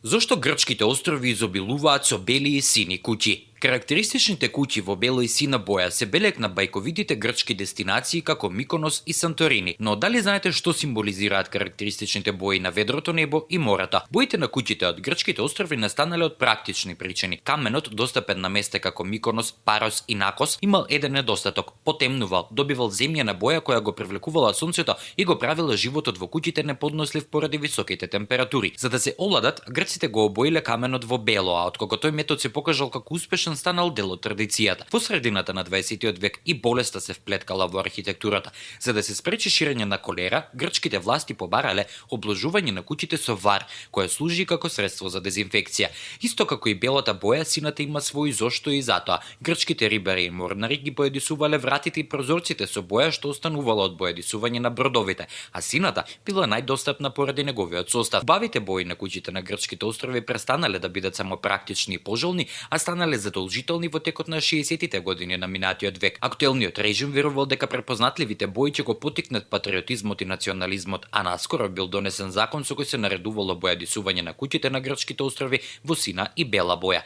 Зошто грчките острови изобилуваат со бели и сини куќи? Карактеристичните куќи во бела и сина боја се белег на бајковитите грчки дестинации како Миконос и Санторини. Но дали знаете што символизираат карактеристичните бои на ведрото небо и мората? Боите на куќите од грчките острови настанале од практични причини. Каменот, достапен на места како Миконос, Парос и Накос, имал еден недостаток: потемнувал, добивал земјана боја која го привлекувала сонцето и го правила животот во куќите неподнослив поради високите температури. За да се оладат, грците го обоиле каменот во бело, а откако тој метод се покажал како успешен, станал дел од традицијата. Во средината на 20 век и болеста се вплеткала во архитектурата. За да се спречи ширење на колера, грчките власти побарале обложување на куќите со вар, која служи како средство за дезинфекција. Исто како и белата боја, сината има свој зошто и затоа. Грчките рибари и морнари ги боедисувале вратите и прозорците со боја што останувала од боедисување на бродовите, а сината била најдостапна поради неговиот состав. Бавите бои на куќите на грчките острови престанале да бидат само практични и пожелни, а станале задолжителни во текот на 60-тите години на минатиот век. Актуелниот режим верувал дека препознатливите бои ќе го поттикнат патриотизмот и национализмот, а наскоро бил донесен закон со кој се наредувало бојадисување на куќите на грчките острови во сина и бела боја.